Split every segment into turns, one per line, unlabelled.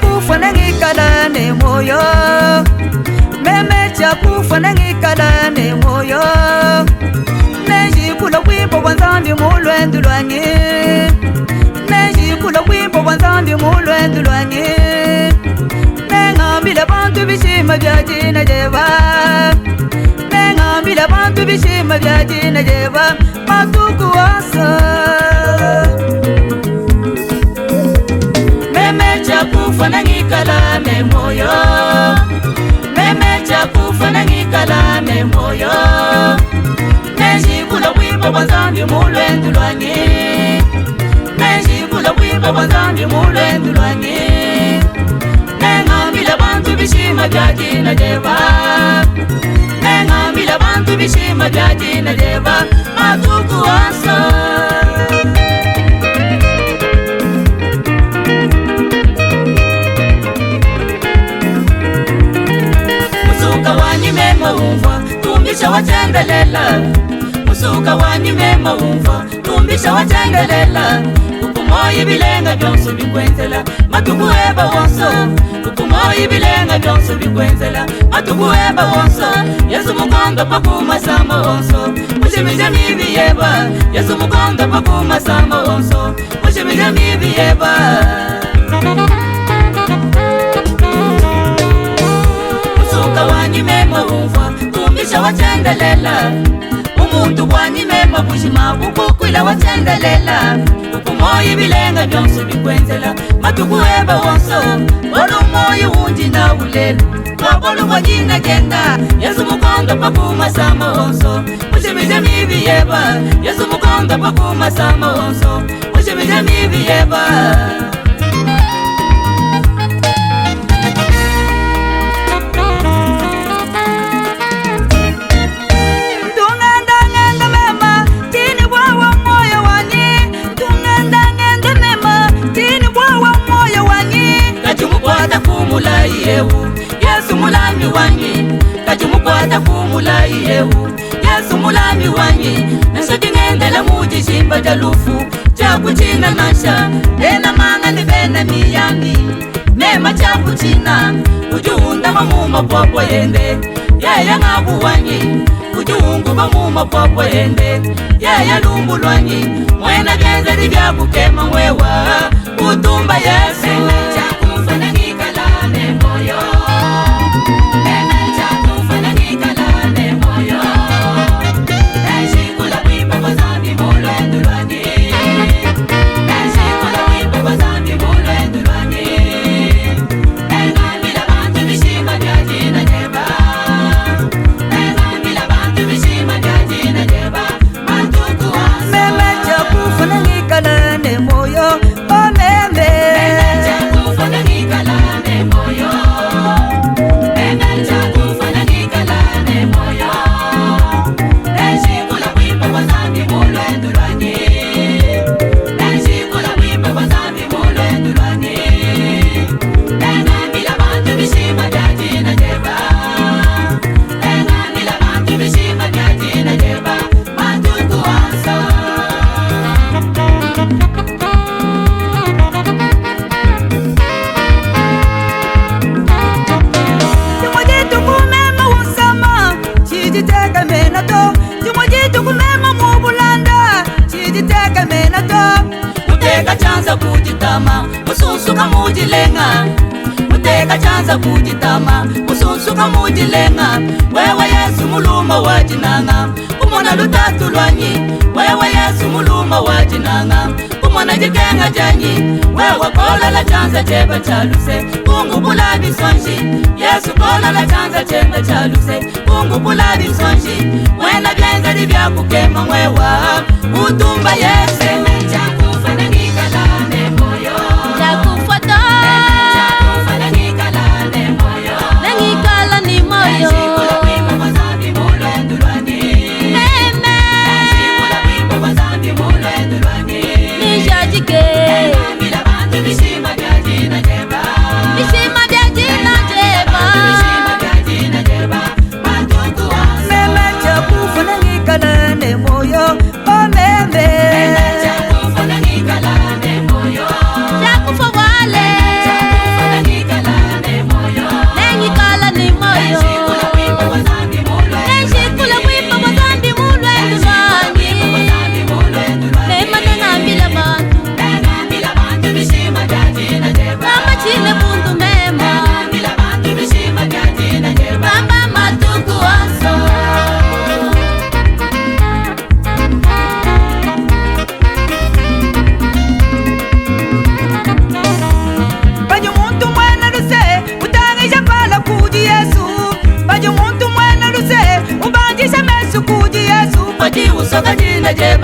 Kufa nangikala ne moyo, meme chakufa nangikala ne moyo. Neji kula wimbo wanzambi mulwendu lwanyi, neji kula wimbo wanzambi mulwendu lwanyi. Nengambile bantu bishima bya jina jeba, nengambile bantu bishima bya jina jeba, matuku wasa. Kufa nangikala ne moyo, meme chakufa nangikala ne moyo. Neji kula wimbo wanzambi mulwendu lwanyi, neji kula wimbo wanzambi mulwendu lwanyi. Nengambile bantu bishima bya jina jeba, nengambile bantu bishima bya jina jeba, matuku wasa. Tumbisha watendelela, musuka wanyi mema umva. Tumbisha watendelela, ukumoyi bilenga byonso bikwenzela, matuku eba wonso. Ukumoyi bilenga byonso bikwenzela, matuku eba wonso. Yesu mukonda pakuma sama wonso, mushimija mibi yeba. Yesu mukonda pakuma sama wonso, mushimija mibi yeba. Musuka wanyi mema umva, tumbisha watendelela. Umuntu wanyi mema bushima bukukwila watendelela. Ukumoyi bilenga byonso bikwenzela, matuku eba wonso. Olu moyi wundi na ulelu, wabolu wajina genda. Yesu mukonda pakuma sama wonso, mushimija mibi yeba. Yesu mukonda pakuma sama wonso, mushimija mibi yeba. Yesu mulami wanyi, kachumukwata kumulai yehu. Yesu mulami wanyi, nashoki ngendela muji shimba jalufu chakuchina nasha. Ena manga ni vena miyami, mema chakuchina. Ujuunda mamuma popo yende, yaya ngabu wanyi. Ujuungu mamuma popo yende, yaya lumbu lwanyi. Mwena genzeri vya kukema mwewa, utumba Yesu. Mususuka mujilenga, muteka chanza kujitama. Mususuka mujilenga, wewe Yesu muluma wajinanga. Kumona lutatu lwanyi, wewe Yesu muluma wajinanga. Kumona jikenga janyi, wewe kola la chanza cheba chaluse. Kungu bula bisonji, Yesu kola la chanza cheba chaluse. Kungu bula bisonji, wena byenza libya kukema mwewa. Utumba Yesu.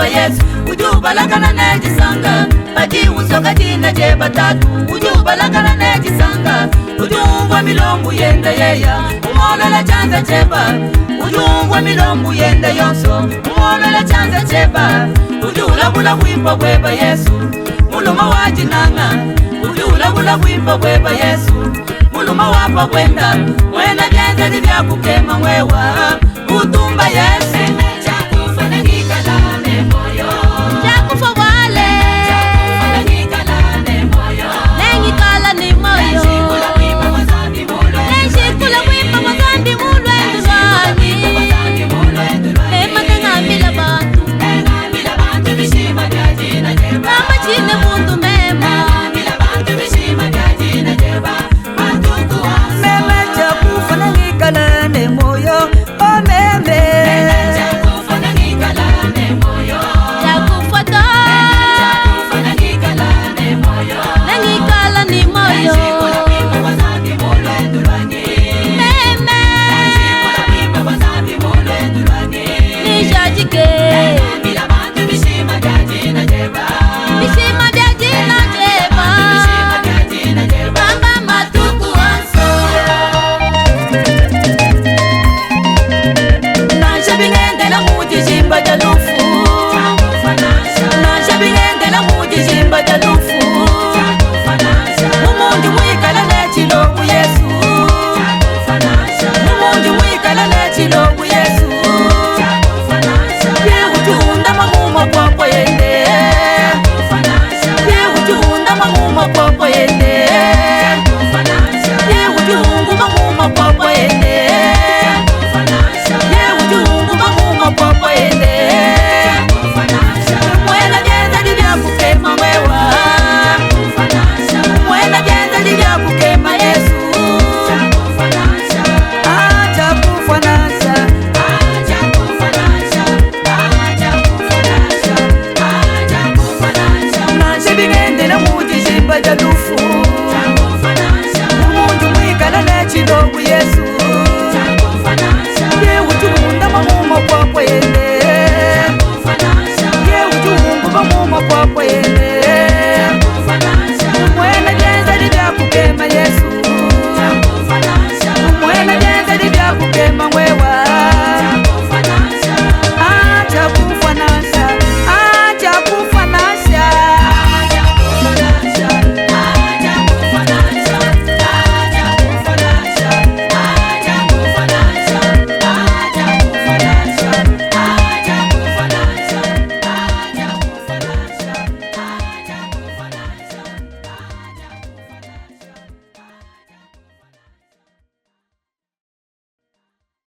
kweba Yesu ujubalagana nejisanga bati usoka tina jeba tatu ujubalagana nejisanga ujungwa milombu yenda yeya umolela chanza cheba ujungwa milombu yenda yonso umolela chanza cheba ujulabula kwimba kweba Yesu muluma wajinanga ujulabula kwimba kweba Yesu muluma wapa kwenda wena jenze livya kukema mwewa utumba Yesu